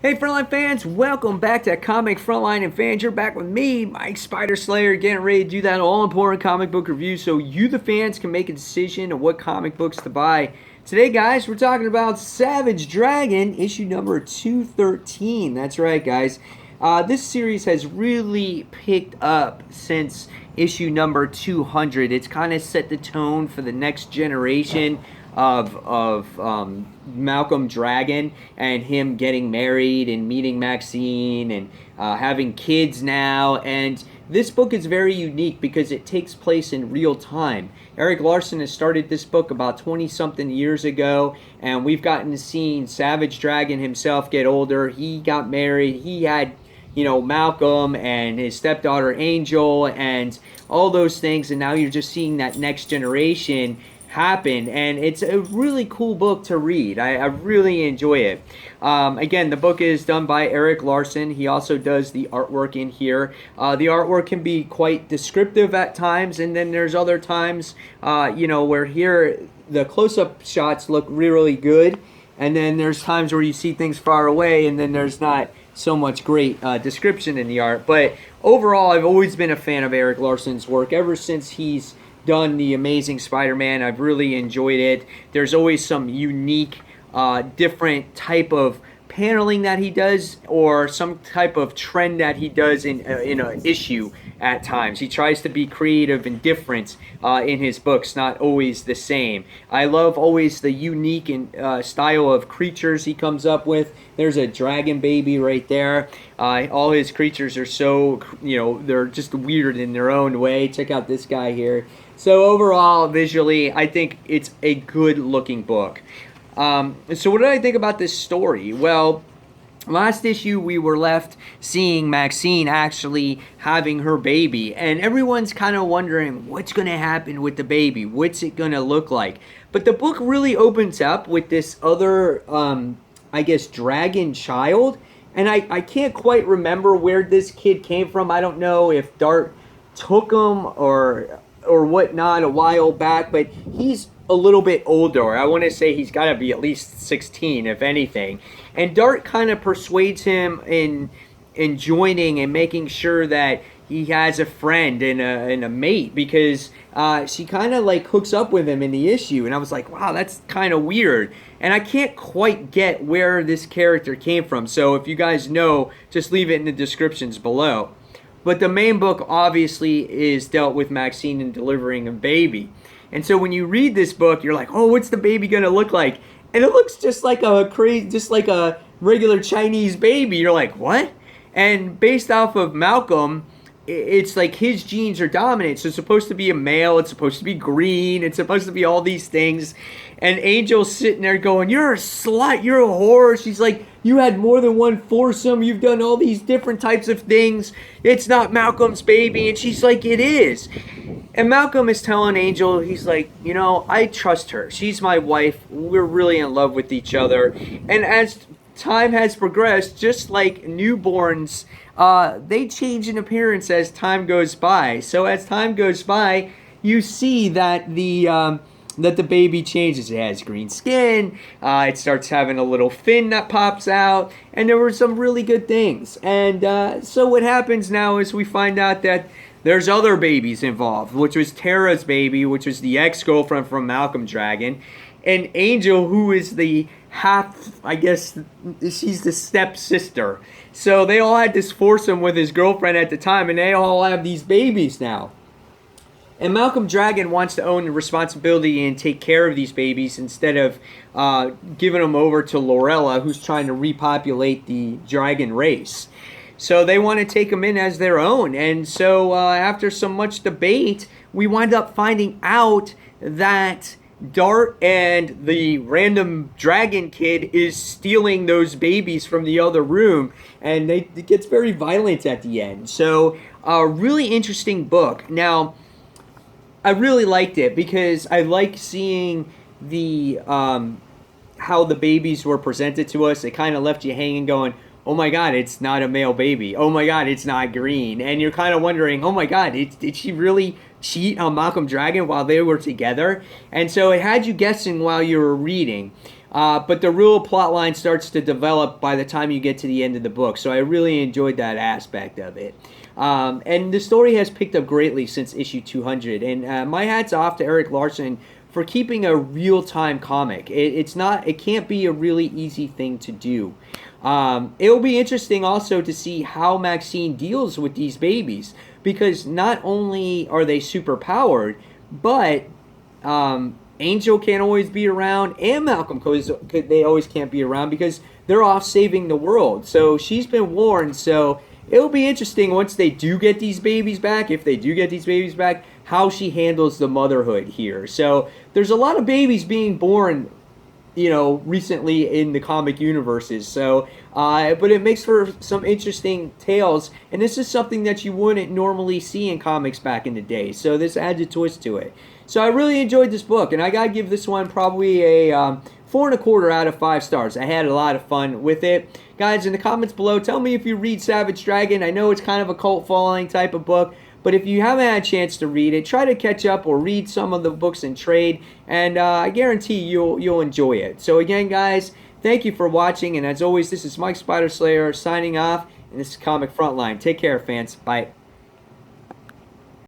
Hey, Frontline fans, welcome back to Comic Frontline and fans. You're back with me, Mike Spider Slayer, getting ready to do that all-important comic book review so you, the fans, can make a decision of what comic books to buy. Today, guys, we're talking about Savage Dragon, issue number 213. That's right, guys. This series has really picked up since issue number 200. It's kind of set the tone for the next generation of Malcolm Dragon and him getting married and meeting Maxine and having kids now. And this book is very unique because it takes place in real time. Erik Larsen has started this book about 20-something years ago, and we've gotten to see Savage Dragon himself get older. He got married. He had Malcolm and his stepdaughter Angel and all those things, and now you're just seeing that next generation happen, and it's a really cool book to read. I really enjoy it. Again, the book is done by Erik Larsen. He also does the artwork in here. The artwork can be quite descriptive at times, and then there's other times, where here the close-up shots look really good, and then there's times where you see things far away, and then there's not so much great description in the art. But overall, I've always been a fan of Erik Larsen's work ever since he's done the Amazing Spider-Man. I've really enjoyed it. There's always some unique, different type of paneling that he does, or some type of trend that he does in an issue at times. He tries to be creative and different in his books, not always the same. I love always the unique and style of creatures he comes up with. There's a dragon baby right there. All his creatures are so, they're just weird in their own way. Check out this guy here. So overall, visually, I think it's a good-looking book. So what did I think about this story? Well, last issue we were left seeing Maxine actually having her baby, and everyone's kind of wondering what's going to happen with the baby. What's it going to look like? But the book really opens up with this other, dragon child, and I can't quite remember where this kid came from. I don't know if Dart took him or whatnot a while back, but he's a little bit older. I want to say he's got to be at least 16, if anything. And Dart kind of persuades him in joining and making sure that he has a friend and a mate, because she kind of like hooks up with him in the issue. And I was like, wow, that's kind of weird. And I can't quite get where this character came from. So if you guys know, just leave it in the descriptions below. But the main book obviously is dealt with Maxine and delivering a baby. And so when you read this book, you're like, oh, what's the baby going to look like? And it looks just like a regular Chinese baby. You're like, what? And based off of Malcolm, it's like his genes are dominant. So it's supposed to be a male. It's supposed to be green. It's supposed to be all these things. And Angel's sitting there going, you're a slut. You're a whore. She's like, you had more than one foursome. You've done all these different types of things. It's not Malcolm's baby. And she's like, it is. And Malcolm is telling Angel, he's like, I trust her. She's my wife. We're really in love with each other. And as time has progressed, just like newborns, they change in appearance as time goes by. So as time goes by, you see that the baby changes. It has green skin. It starts having a little fin that pops out. And there were some really good things. And so what happens now is we find out that there's other babies involved, which was Tara's baby, which was the ex-girlfriend from Malcolm Dragon. And Angel, who is the she's the stepsister. So they all had this foursome with his girlfriend at the time, and they all have these babies now. And Malcolm Dragon wants to own the responsibility and take care of these babies instead of giving them over to Lorella, who's trying to repopulate the dragon race. So they want to take them in as their own. And so after so much debate, we wind up finding out that Dart and the random dragon kid is stealing those babies from the other room. And it gets very violent at the end. So a really interesting book. Now, I really liked it because I like seeing the how the babies were presented to us. It kind of left you hanging going, oh my God, it's not a male baby. Oh my God, it's not green. And you're kind of wondering, oh my God, did she really cheat on Malcolm Dragon while they were together? And so it had you guessing while you were reading. But the real plot line starts to develop by the time you get to the end of the book. So I really enjoyed that aspect of it. And the story has picked up greatly since issue 200. And my hat's off to Erik Larsen for keeping a real-time comic. It can't be a really easy thing to do. It will be interesting also to see how Maxine deals with these babies, because not only are they super powered, but Angel can't always be around, and Malcolm, because they always can't be around because they're off saving the world. So she's been warned. So it'll be interesting once they do get these babies back, if they do get these babies back, how she handles the motherhood here. So there's a lot of babies being born, recently in the comic universes. So, but it makes for some interesting tales, and this is something that you wouldn't normally see in comics back in the day. So this adds a twist to it. So I really enjoyed this book, and I gotta give this one probably a 4.25 out of 5 stars. I had a lot of fun with it. Guys, in the comments below, tell me if you read Savage Dragon. I know it's kind of a cult following type of book, but if you haven't had a chance to read it, try to catch up or read some of the books in trade, and I guarantee you'll enjoy it. So again, guys, thank you for watching, and as always, this is Mike Spider Slayer signing off, and this is Comic Frontline. Take care, fans. Bye.